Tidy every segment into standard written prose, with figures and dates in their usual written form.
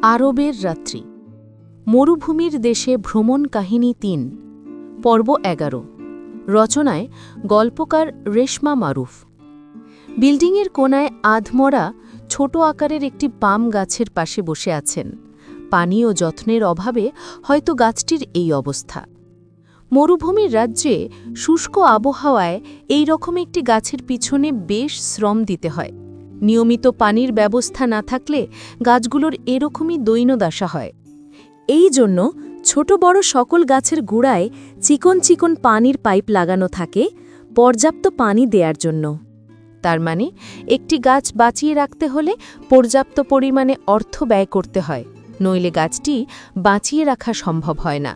আরবের রাত্রি, মরুভূমির দেশে ভ্রমণ কাহিনী ৩, পর্ব ১১। রচনায় গল্পকার রেশমা মারুফ। বিল্ডিংয়ের কোনায় আধমরা ছোট আকারের একটি পাম গাছের পাশে বসে আছেন। পানি ও যত্নের অভাবে হয়তো গাছটির এই অবস্থা। মরুভূমির রাজ্যে শুষ্ক আবহাওয়ায় এই রকম একটি গাছের পিছনে বেশ শ্রম দিতে হয়। নিয়মিত পানির ব্যবস্থা না থাকলে গাছগুলোর এরকমই দৈনদশা হয়। এই জন্য ছোট বড় সকল গাছের গোড়ায় চিকন চিকন পানির পাইপ লাগানো থাকে পর্যাপ্ত পানি দেওয়ার জন্য। তার মানে একটি গাছ বাঁচিয়ে রাখতে হলে পর্যাপ্ত পরিমাণে অর্থ ব্যয় করতে হয়, নইলে গাছটি বাঁচিয়ে রাখা সম্ভব হয় না।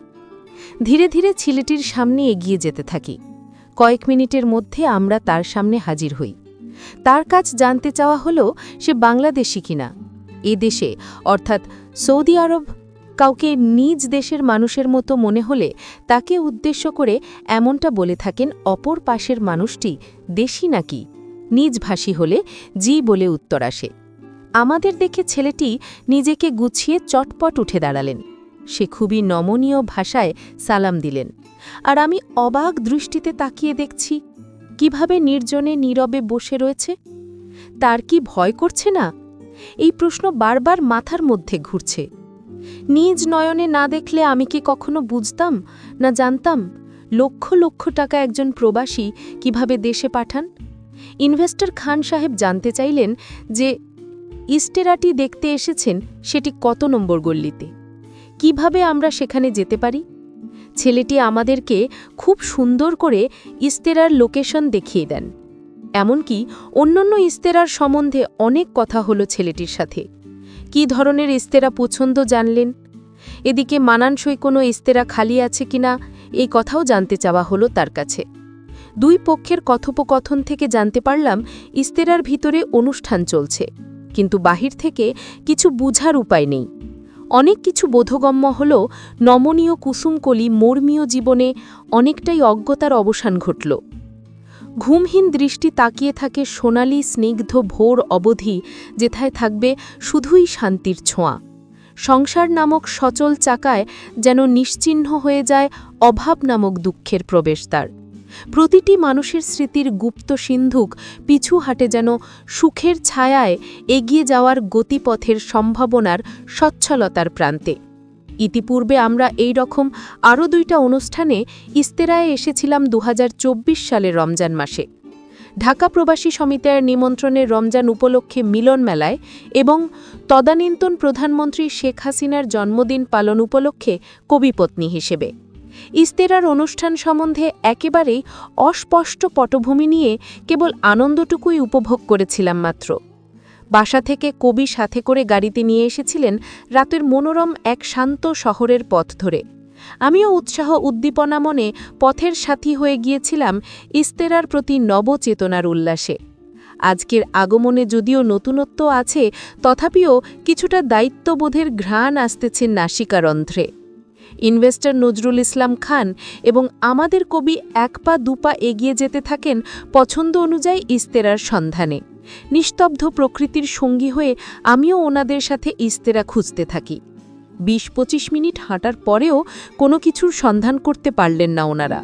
ধীরে ধীরে ছেলেটির সামনে এগিয়ে যেতে থাকি। কয়েক মিনিটের মধ্যে আমরা তার সামনে হাজির হই। তার কাছ জানতে চাওয়া হলো সে বাংলাদেশি কিনা। এ দেশে অর্থাৎ সৌদি আরব কাউকে নিজ দেশের মানুষের মতো মনে হলে তাকে উদ্দেশ্য করে এমনটা বলে থাকেন অপর পাশের মানুষটি দেশি নাকি। নিজ ভাষী হলে জি বলে উত্তর আসে। আমাদের দেখে ছেলেটি নিজেকে গুছিয়ে চটপট উঠে দাঁড়ালেন। সে খুবই নমনীয় ভাষায় সালাম দিলেন, আর আমি অবাক দৃষ্টিতে তাকিয়ে দেখছি কিভাবে নির্জনে নীরবে বসে রয়েছে। তার কি ভয় করছে না? এই প্রশ্ন বারবার মাথার মধ্যে ঘুরছে। নিজ নয়নে না দেখলে আমি কি কখনো বুঝতাম না জানতাম লক্ষ লক্ষ টাকা একজন প্রবাসী কিভাবে দেশে পাঠান। ইনভেস্টর খান সাহেব জানতে চাইলেন যে ইস্টেরাটি দেখতে এসেছেন সেটি কত নম্বর গল্লিতে, কিভাবে আমরা সেখানে যেতে পারি। ছেলেটি আমাদেরকে খুব সুন্দর করে ইস্তেরার লোকেশন দেখিয়ে দেন। এমনকি অন্যান্য ইস্তেরার সম্বন্ধে অনেক কথা হলো ছেলেটির সাথে। কি ধরনের ইস্তেরা পছন্দ জানলেন। এদিকে মানানসই কোনো ইস্তেরা খালি আছে কিনা এই কথাও জানতে চাওয়া হলো তার কাছে। দুই পক্ষের কথোপকথন থেকে জানতে পারলাম ইস্তেরার ভিতরে অনুষ্ঠান চলছে, কিন্তু বাহির থেকে কিছু বুঝার উপায় নেই। অনেক কিছু বোধগম্য হল নমনীয় কুসুমকলি মর্মীয় জীবনে অনেকটাই অজ্ঞতার অবসান ঘটল। ঘুমহীন দৃষ্টি তাকিয়ে থাকে সোনালি স্নিগ্ধ ভোর অবধি, যেথায় থাকবে শুধুই শান্তির ছোঁয়া। সংসার নামক সচল চাকায় যেন নিশ্চিহ্ন হয়ে যায় অভাব নামক দুঃখের প্রবেশদ্বার। প্রতিটি মানুষের স্মৃতির গুপ্ত সিন্ধুক পিছু হাটে যেন সুখের ছায়ায় এগিয়ে যাওয়ার গতিপথের সম্ভাবনার সচ্ছলতার প্রান্তে। ইতিপূর্বে আমরা এই রকম আরও 2টা অনুষ্ঠানে ইস্তেরায় এসেছিলাম 2024 সালের রমজান মাসে। ঢাকা প্রবাসী সমিতির নিমন্ত্রণে রমজান উপলক্ষে মিলন মেলায় এবং তদানীন্তন প্রধানমন্ত্রী শেখ হাসিনার জন্মদিন পালন উপলক্ষে কবিপত্নী হিসেবে। ইস্তেরার অনুষ্ঠান সম্বন্ধে একেবারেই অস্পষ্ট পটভূমি নিয়ে কেবল আনন্দটুকুই উপভোগ করেছিলাম মাত্র। বাসা থেকে কবি সাথে করে গাড়িতে নিয়ে এসেছিলেন রাতের মনোরম এক শান্ত শহরের পথ ধরে। আমিও উৎসাহ উদ্দীপনা মনে পথের সাথী হয়ে গিয়েছিলাম ইস্তেরার প্রতি নবচেতনার উল্লাসে। আজকের আগমনে যদিও নতুনত্ব আছে, তথাপিও কিছুটা দায়িত্ববোধের ঘ্রাণ আসতেছে নাসিকারন্ধ্রে। ইনভেস্টর নজরুল ইসলাম খান এবং আমাদের কবি 1 পা 2 পা এগিয়ে যেতে থাকেন পছন্দ অনুযায়ী ইস্তেরার সন্ধানে। নিস্তব্ধ প্রকৃতির সঙ্গী হয়ে আমিও ওনাদের সাথে ইস্তেরা খুঁজতে থাকি। 20-25 মিনিট হাঁটার পরেও কোনো কিছুর সন্ধান করতে পারলেন না ওনারা।